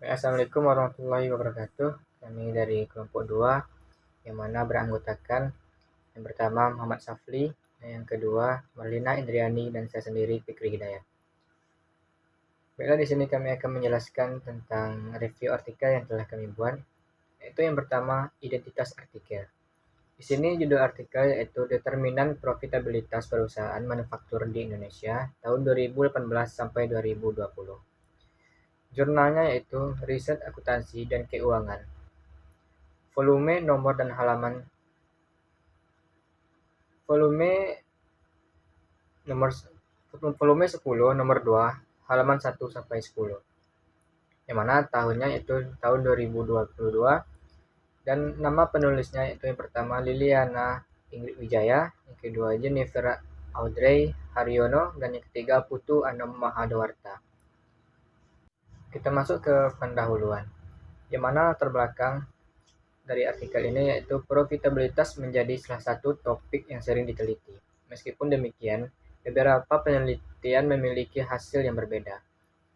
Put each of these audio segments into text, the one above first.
Assalamualaikum warahmatullahi wabarakatuh. Kami dari kelompok 2 yang mana beranggotakan yang pertama Muhammad Safli, dan yang kedua Marlina Indriani dan saya sendiri Fikri Hidayat. Baiklah, di sini kami akan menjelaskan tentang review artikel yang telah kami buat. Yaitu yang pertama, identitas artikel. Di sini judul artikel yaitu determinan profitabilitas perusahaan manufaktur di Indonesia tahun 2018 sampai 2020. Jurnalnya yaitu Riset Akuntansi dan Keuangan. Volume, nomor dan halaman. Volume 10, nomor 2, halaman 1 sampai 10. Yang mana tahunnya yaitu tahun 2022 dan nama penulisnya yaitu yang pertama Liliana Ingrid Wijaya, yang kedua Jennifer Audrey Haryono, dan yang ketiga Putu Anom Mahadawarta. Kita masuk ke pendahuluan, yang mana terbelakang dari artikel ini yaitu profitabilitas menjadi salah satu topik yang sering diteliti. Meskipun demikian, beberapa penelitian memiliki hasil yang berbeda.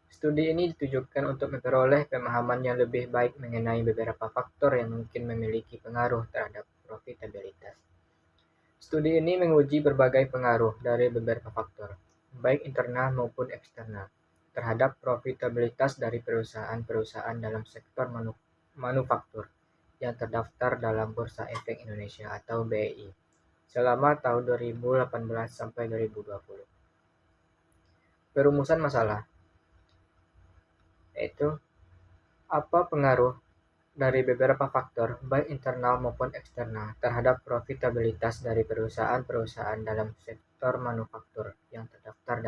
Studi ini ditujukan untuk memperoleh pemahaman yang lebih baik mengenai beberapa faktor yang mungkin memiliki pengaruh terhadap profitabilitas. Studi ini menguji berbagai pengaruh dari beberapa faktor, baik internal maupun eksternal, terhadap profitabilitas dari perusahaan-perusahaan dalam sektor manufaktur yang terdaftar dalam Bursa Efek Indonesia atau BEI selama tahun 2018 sampai 2020. Perumusan masalah yaitu apa pengaruh dari beberapa faktor baik internal maupun eksternal terhadap profitabilitas dari perusahaan-perusahaan dalam sektor manufaktur yang terdaftar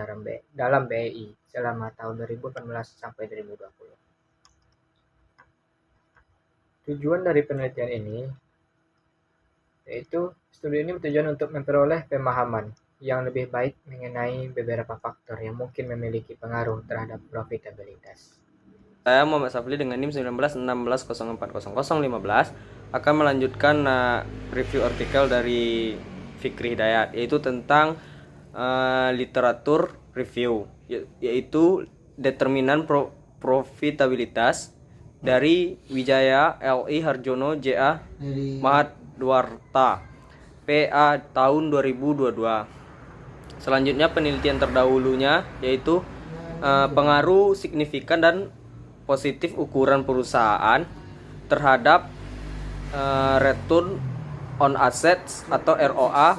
dalam BEI selama tahun 2018 sampai 2020. Tujuan dari penelitian ini yaitu studi ini bertujuan untuk memperoleh pemahaman yang lebih baik mengenai beberapa faktor yang mungkin memiliki pengaruh terhadap profitabilitas. Saya Muhammad Safli dengan NIM 1916040015 akan melanjutkan review artikel dari Fikri Hidayat, yaitu tentang literatur review, yaitu determinan profitabilitas dari Wijaya L.I. Harjono J.A. Mahadawarta PA tahun 2022. Selanjutnya penelitian terdahulunya yaitu pengaruh signifikan dan positif ukuran perusahaan terhadap return on assets atau ROA,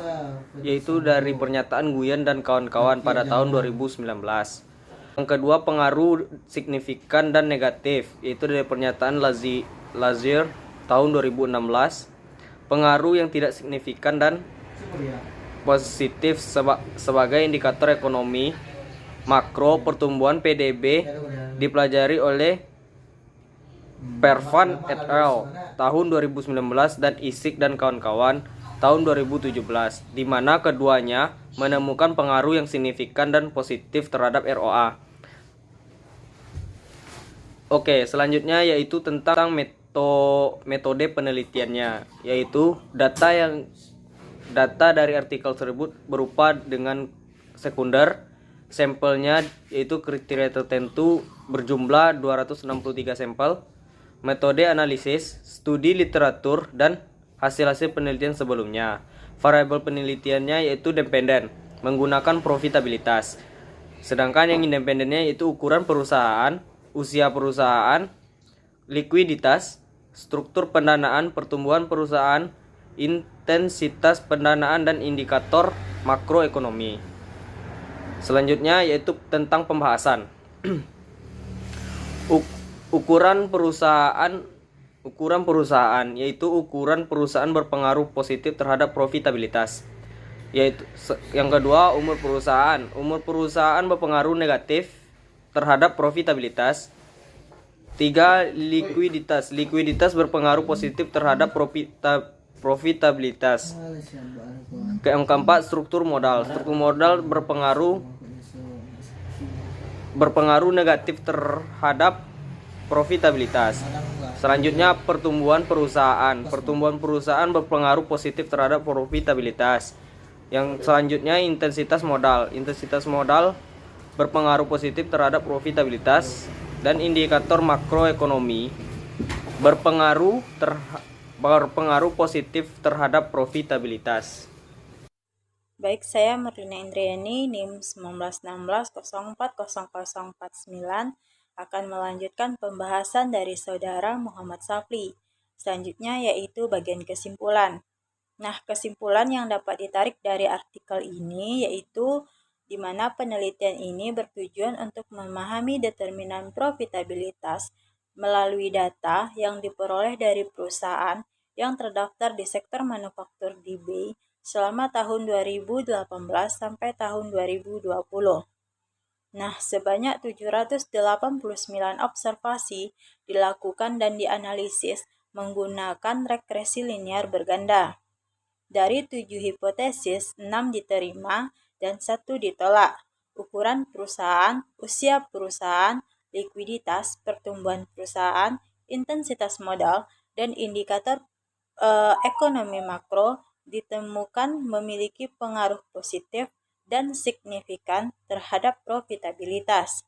yaitu dari pernyataan Nguyen dan kawan-kawan pada tahun 2019. Yang kedua, pengaruh signifikan dan negatif, yaitu dari pernyataan Lazier tahun 2016. Pengaruh yang tidak signifikan dan positif sebagai indikator ekonomi makro pertumbuhan PDB dipelajari oleh Pervan et al. Tahun 2019 dan Isik dan kawan-kawan tahun 2017, di mana keduanya menemukan pengaruh yang signifikan dan positif terhadap ROA. Oke, selanjutnya yaitu tentang metode penelitiannya, yaitu data dari artikel tersebut berupa dengan sekunder. Sampelnya yaitu kriteria tertentu berjumlah 263 sampel, metode analisis, studi literatur, dan hasil-hasil penelitian sebelumnya. Variabel penelitiannya yaitu dependen, menggunakan profitabilitas. Sedangkan yang independennya yaitu ukuran perusahaan, usia perusahaan, likuiditas, struktur pendanaan, pertumbuhan perusahaan, intensitas pendanaan, dan indikator makroekonomi. Selanjutnya yaitu tentang pembahasan. Ukuran perusahaan yaitu ukuran perusahaan berpengaruh positif terhadap profitabilitas. Yaitu yang kedua, umur perusahaan berpengaruh negatif terhadap profitabilitas. 3. Likuiditas berpengaruh positif terhadap profitabilitas. Yang keempat, struktur modal berpengaruh negatif terhadap profitabilitas. Selanjutnya, pertumbuhan perusahaan berpengaruh positif terhadap profitabilitas. Yang selanjutnya, intensitas modal berpengaruh positif terhadap profitabilitas. dan indikator makroekonomi berpengaruh positif terhadap profitabilitas. Baik, saya Merlina Indriani, NIM 1916040049 akan melanjutkan pembahasan dari Saudara Muhammad Safli. Selanjutnya yaitu bagian kesimpulan. Nah, kesimpulan yang dapat ditarik dari artikel ini yaitu di mana penelitian ini bertujuan untuk memahami determinan profitabilitas melalui data yang diperoleh dari perusahaan yang terdaftar di sektor manufaktur di BEI selama tahun 2018 sampai tahun 2020. Nah, sebanyak 789 observasi dilakukan dan dianalisis menggunakan regresi linear berganda. Dari 7 hipotesis, 6 diterima dan 1 ditolak. Ukuran perusahaan, usia perusahaan, likuiditas, pertumbuhan perusahaan, intensitas modal, dan indikator ekonomi makro ditemukan memiliki pengaruh positif dan signifikan terhadap profitabilitas.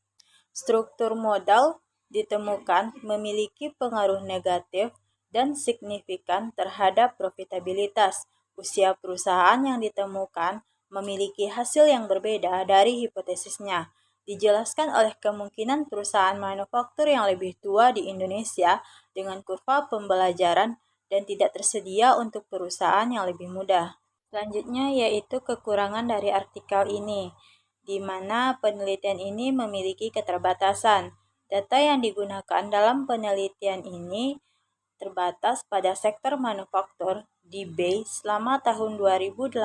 Struktur modal ditemukan memiliki pengaruh negatif dan signifikan terhadap profitabilitas. Usia perusahaan yang ditemukan memiliki hasil yang berbeda dari hipotesisnya. Dijelaskan oleh kemungkinan perusahaan manufaktur yang lebih tua di Indonesia dengan kurva pembelajaran dan tidak tersedia untuk perusahaan yang lebih muda. Selanjutnya yaitu kekurangan dari artikel ini, di mana penelitian ini memiliki keterbatasan. Data yang digunakan dalam penelitian ini terbatas pada sektor manufaktur di BEI selama tahun 2018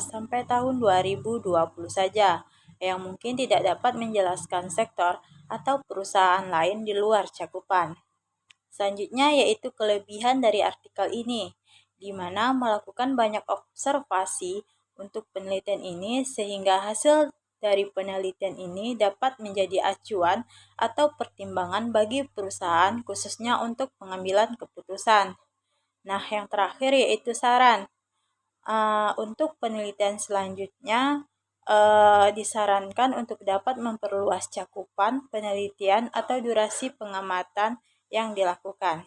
sampai tahun 2020 saja, yang mungkin tidak dapat menjelaskan sektor atau perusahaan lain di luar cakupan. Selanjutnya yaitu kelebihan dari artikel ini, di mana melakukan banyak observasi untuk penelitian ini sehingga hasil dari penelitian ini dapat menjadi acuan atau pertimbangan bagi perusahaan khususnya untuk pengambilan keputusan. Nah, yang terakhir yaitu saran. Untuk penelitian selanjutnya disarankan untuk dapat memperluas cakupan penelitian atau durasi pengamatan yang dilakukan.